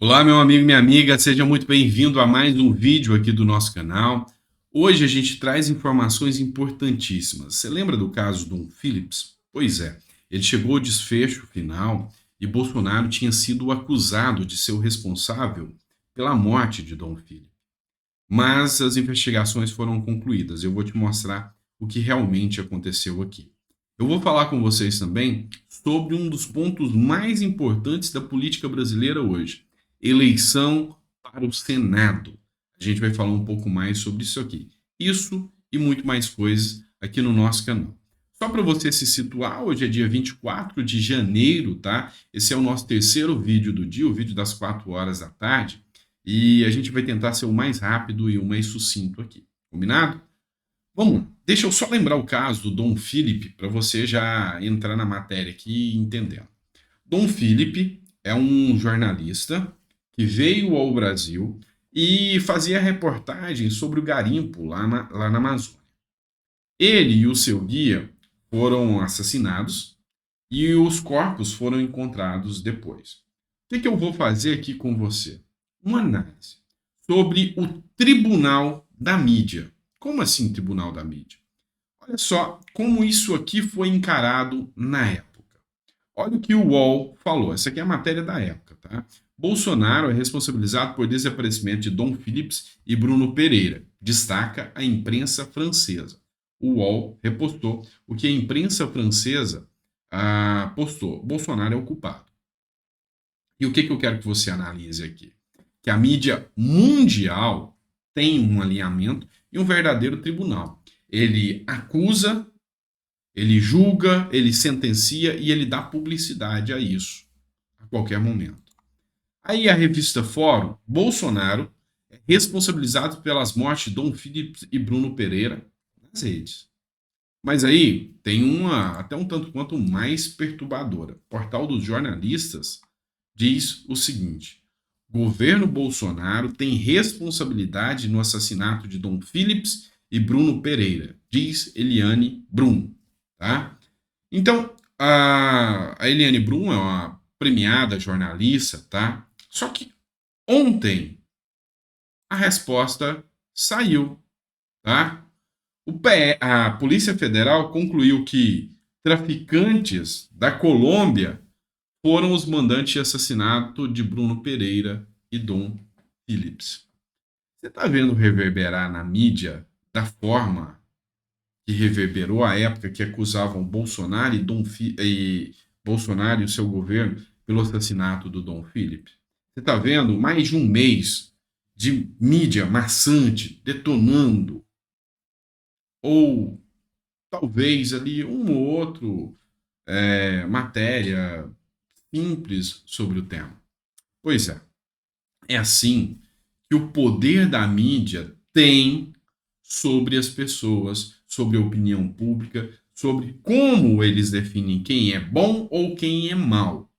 Olá, meu amigo, minha amiga, seja muito bem-vindo a mais um vídeo aqui do nosso canal. Hoje a gente traz informações importantíssimas. Você lembra do caso Dom Phillips? Pois é, ele chegou ao desfecho final e Bolsonaro tinha sido acusado de ser o responsável pela morte de Dom Phillips. Mas as investigações foram concluídas. Eu vou te mostrar o que realmente aconteceu aqui. Eu vou falar com vocês também sobre um dos pontos mais importantes da política brasileira hoje: eleição para o Senado. A gente vai falar um pouco mais sobre isso aqui. Isso e muito mais coisas aqui no nosso canal. Só para você se situar, hoje é dia 24 de janeiro, tá? Esse é o nosso terceiro vídeo do dia, o vídeo das 4 horas da tarde. E a gente vai tentar ser o mais rápido e o mais sucinto aqui. Combinado? Vamos lá. Deixa eu só lembrar o caso do Dom Philip para você já entrar na matéria aqui entendendo. Dom Philip é um jornalista que veio ao Brasil e fazia reportagens sobre o garimpo lá na Amazônia. Ele e o seu guia foram assassinados e os corpos foram encontrados depois. O que eu vou fazer aqui com você? Uma análise sobre o Tribunal da Mídia. Como assim Tribunal da Mídia? Olha só como isso aqui foi encarado na época. Olha o que o UOL falou. Essa aqui é a matéria da época, tá? Bolsonaro é responsabilizado por desaparecimento de Dom Phillips e Bruno Pereira, destaca a imprensa francesa. O UOL repostou o que a imprensa francesa postou. Bolsonaro é o culpado. E o que eu quero que você analise aqui? Que a mídia mundial tem um alinhamento e um verdadeiro tribunal. Ele acusa, ele julga, ele sentencia e ele dá publicidade a isso a qualquer momento. Aí a revista Fórum, Bolsonaro é responsabilizado pelas mortes de Dom Phillips e Bruno Pereira nas redes. Mas aí tem uma até um tanto quanto mais perturbadora. O Portal dos Jornalistas diz o seguinte: governo Bolsonaro tem responsabilidade no assassinato de Dom Phillips e Bruno Pereira, diz Eliane Brum, tá? Então, a Eliane Brum é uma premiada jornalista, tá? Só que ontem a resposta saiu, tá? A Polícia Federal concluiu que traficantes da Colômbia foram os mandantes de assassinato de Bruno Pereira e Dom Phillips. Você está vendo reverberar na mídia da forma que reverberou a época que acusavam Bolsonaro Bolsonaro e o seu governo pelo assassinato do Dom Phillips? Você está vendo mais de um mês de mídia maçante detonando, ou talvez ali um ou outro matéria simples sobre o tema. Pois é assim que o poder da mídia tem sobre as pessoas, sobre a opinião pública, sobre como eles definem quem é bom ou quem é mal.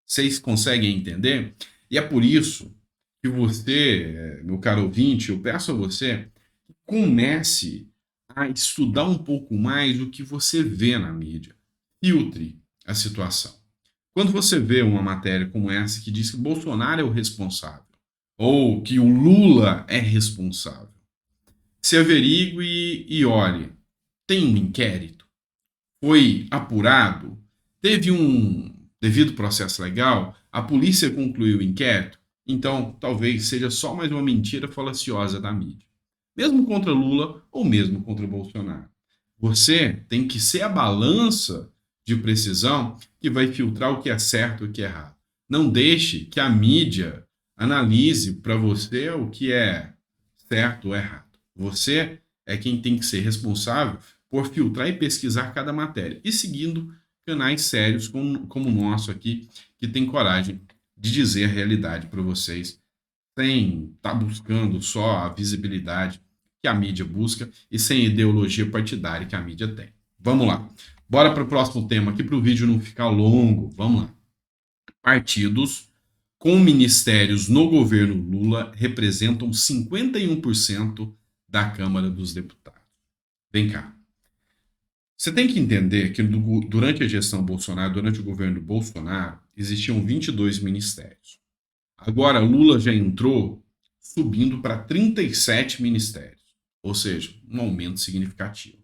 Vocês conseguem entender? E é por isso que você, meu caro ouvinte, eu peço a você que comece a estudar um pouco mais o que você vê na mídia. Filtre a situação. Quando você vê uma matéria como essa que diz que Bolsonaro é o responsável, ou que o Lula é responsável, se averigue e olhe: tem um inquérito? Foi apurado? Teve um devido processo legal? A polícia concluiu o inquérito? Então, talvez seja só mais uma mentira falaciosa da mídia. Mesmo contra Lula ou mesmo contra Bolsonaro. Você tem que ser a balança de precisão que vai filtrar o que é certo e o que é errado. Não deixe que a mídia analise para você o que é certo ou errado. Você é quem tem que ser responsável por filtrar e pesquisar cada matéria. E seguindo canais sérios como o nosso aqui, que tem coragem de dizer a realidade para vocês, sem estar buscando só a visibilidade que a mídia busca e sem ideologia partidária que a mídia tem. Vamos lá. Bora para o próximo tema aqui para o vídeo não ficar longo. Vamos lá. Partidos com ministérios no governo Lula representam 51% da Câmara dos Deputados. Vem cá. Você tem que entender que durante a gestão Bolsonaro, durante o governo Bolsonaro, existiam 22 ministérios. Agora, Lula já entrou subindo para 37 ministérios, ou seja, um aumento significativo.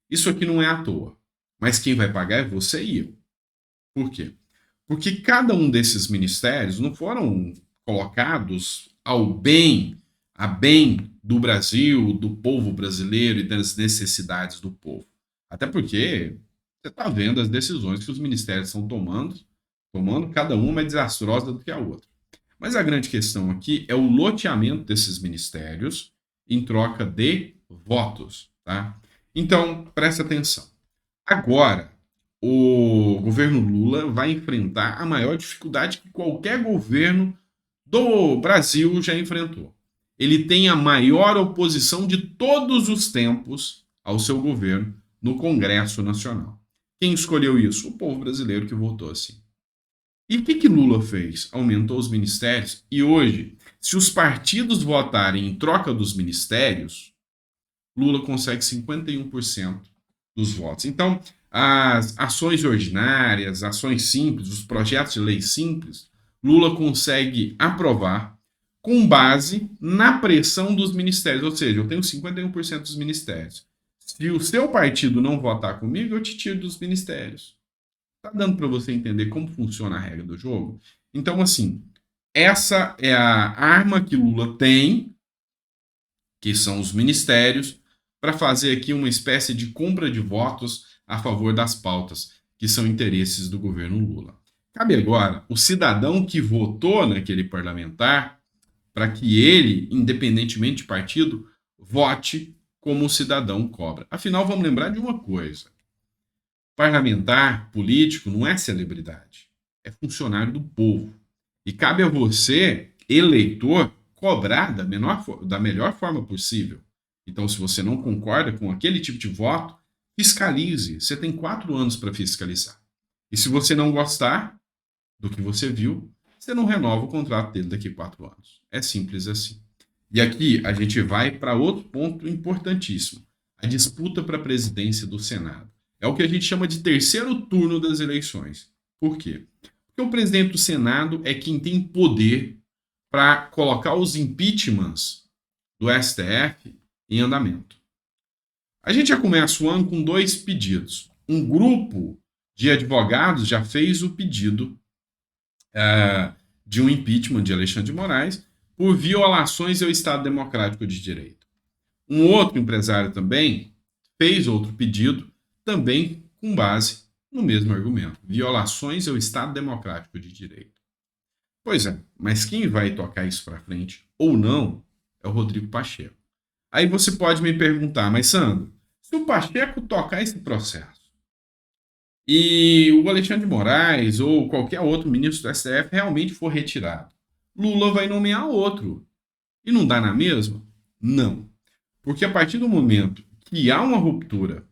Isso aqui não é à toa, mas quem vai pagar é você e eu. Por quê? Porque cada um desses ministérios não foram colocados a bem do Brasil, do povo brasileiro e das necessidades do povo. Até porque você está vendo as decisões que os ministérios estão tomando, cada uma é desastrosa do que a outra. Mas a grande questão aqui é o loteamento desses ministérios em troca de votos, tá? Então, presta atenção. Agora, o governo Lula vai enfrentar a maior dificuldade que qualquer governo do Brasil já enfrentou. Ele tem a maior oposição de todos os tempos ao seu governo no Congresso Nacional. Quem escolheu isso? O povo brasileiro que votou assim. E o que Lula fez? Aumentou os ministérios e hoje, se os partidos votarem em troca dos ministérios, Lula consegue 51% dos votos. Então, as ações ordinárias, ações simples, os projetos de lei simples, Lula consegue aprovar com base na pressão dos ministérios. Ou seja, eu tenho 51% dos ministérios. Se o seu partido não votar comigo, eu te tiro dos ministérios. Tá dando para você entender como funciona a regra do jogo? Então, assim, essa é a arma que Lula tem, que são os ministérios, para fazer aqui uma espécie de compra de votos a favor das pautas, que são interesses do governo Lula. Cabe agora o cidadão que votou naquele parlamentar para que ele, independentemente de partido, vote como o cidadão cobra. Afinal, vamos lembrar de uma coisa. Parlamentar, político, não é celebridade. É funcionário do povo. E cabe a você, eleitor, cobrar da melhor forma possível. Então, se você não concorda com aquele tipo de voto, fiscalize. Você tem 4 anos para fiscalizar. E se você não gostar do que você viu, você não renova o contrato dele daqui a 4 anos. É simples assim. E aqui a gente vai para outro ponto importantíssimo. A disputa para a presidência do Senado. É o que a gente chama de terceiro turno das eleições. Por quê? Porque o presidente do Senado é quem tem poder para colocar os impeachments do STF em andamento. A gente já começa o ano com 2 pedidos. Um grupo de advogados já fez o pedido de um impeachment de Alexandre de Moraes por violações ao Estado Democrático de Direito. Um outro empresário também fez outro pedido, também com base no mesmo argumento, violações ao Estado Democrático de Direito. Pois é, mas quem vai tocar isso para frente ou não é o Rodrigo Pacheco. Aí você pode me perguntar, mas Sandro, se o Pacheco tocar esse processo e o Alexandre de Moraes ou qualquer outro ministro do STF realmente for retirado, Lula vai nomear outro. E não dá na mesma? Não. Porque a partir do momento que há uma ruptura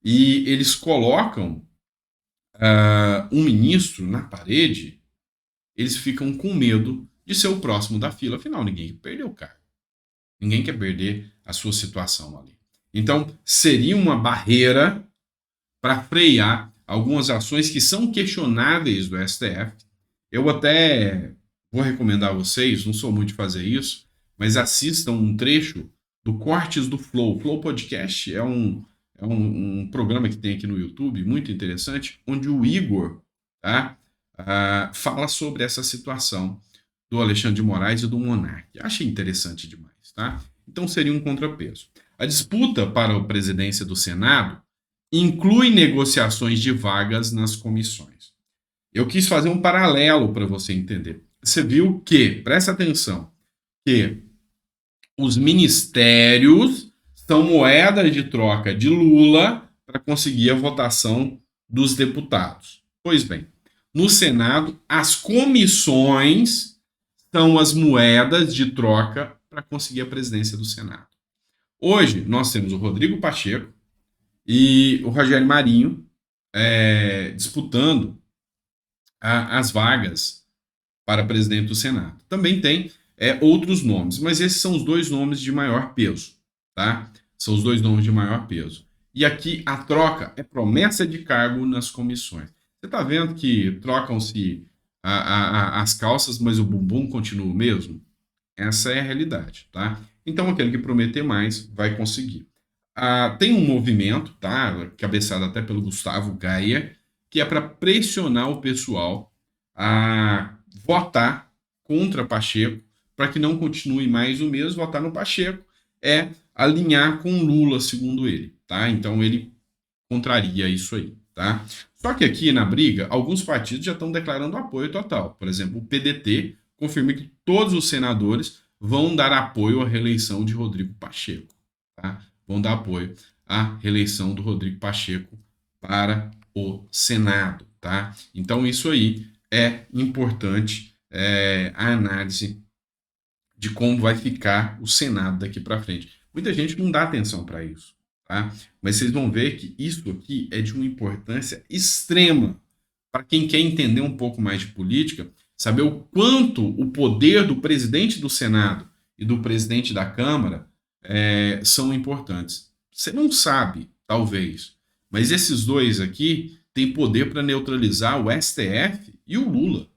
e eles colocam um ministro na parede, eles ficam com medo de ser o próximo da fila. Afinal, ninguém quer perder o cargo. Ninguém quer perder a sua situação ali. Então, seria uma barreira para frear algumas ações que são questionáveis do STF. Eu até vou recomendar a vocês, não sou muito de fazer isso, mas assistam um trecho do Cortes do Flow. Flow Podcast é um programa que tem aqui no YouTube, muito interessante, onde o Igor fala sobre essa situação do Alexandre de Moraes e do Monark. Achei interessante demais, tá? Então seria um contrapeso. A disputa para a presidência do Senado inclui negociações de vagas nas comissões. Eu quis fazer um paralelo para você entender. Você viu que, presta atenção, que os ministérios são moedas de troca de Lula para conseguir a votação dos deputados. Pois bem, no Senado, as comissões são as moedas de troca para conseguir a presidência do Senado. Hoje, nós temos o Rodrigo Pacheco e o Rogério Marinho disputando as vagas para presidente do Senado. Também tem outros nomes, mas esses são os 2 nomes de maior peso, tá? São os 2 nomes de maior peso. E aqui a troca é promessa de cargo nas comissões. Você está vendo que trocam-se as calças, mas o bumbum continua o mesmo? Essa é a realidade, tá? Então, aquele que prometer mais vai conseguir. Tem um movimento, tá? Cabeçado até pelo Gustavo Gaia, que é para pressionar o pessoal a votar contra Pacheco, para que não continue mais o mesmo. Votar no Pacheco é alinhar com Lula, segundo ele, tá? Então, ele contraria isso aí, tá? Só que aqui na briga, alguns partidos já estão declarando apoio total. Por exemplo, o PDT confirma que todos os senadores vão dar apoio à reeleição de Rodrigo Pacheco, tá? Vão dar apoio à reeleição do Rodrigo Pacheco para o Senado, tá? Então isso aí é importante, a análise de como vai ficar o Senado daqui para frente. Muita gente não dá atenção para isso, tá? Mas vocês vão ver que isso aqui é de uma importância extrema para quem quer entender um pouco mais de política, saber o quanto o poder do presidente do Senado e do presidente da Câmara são importantes. Você não sabe, talvez, mas esses dois aqui têm poder para neutralizar o STF e o Lula,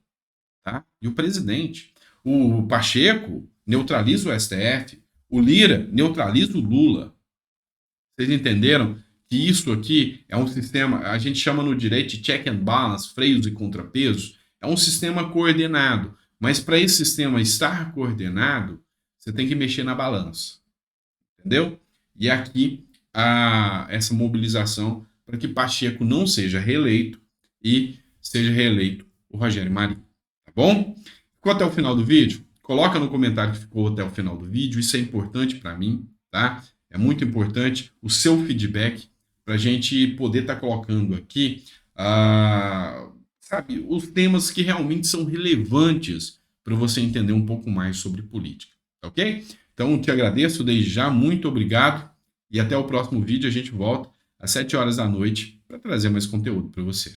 tá? E o presidente. O Pacheco neutraliza o STF, o Lira neutraliza o Lula. Vocês entenderam que isso aqui é um sistema, a gente chama no direito de check and balance, freios e contrapesos, é um sistema coordenado. Mas para esse sistema estar coordenado, você tem que mexer na balança. Entendeu? E aqui essa mobilização para que Pacheco não seja reeleito e seja reeleito o Rogério Marinho. Tá bom? Ficou até o final do vídeo? Coloca no comentário que ficou até o final do vídeo. Isso é importante para mim, tá? É muito importante o seu feedback para a gente poder estar colocando aqui, sabe, os temas que realmente são relevantes para você entender um pouco mais sobre política, tá ok? Então, te agradeço desde já, muito obrigado e até o próximo vídeo. A gente volta às 7 horas da noite para trazer mais conteúdo para você.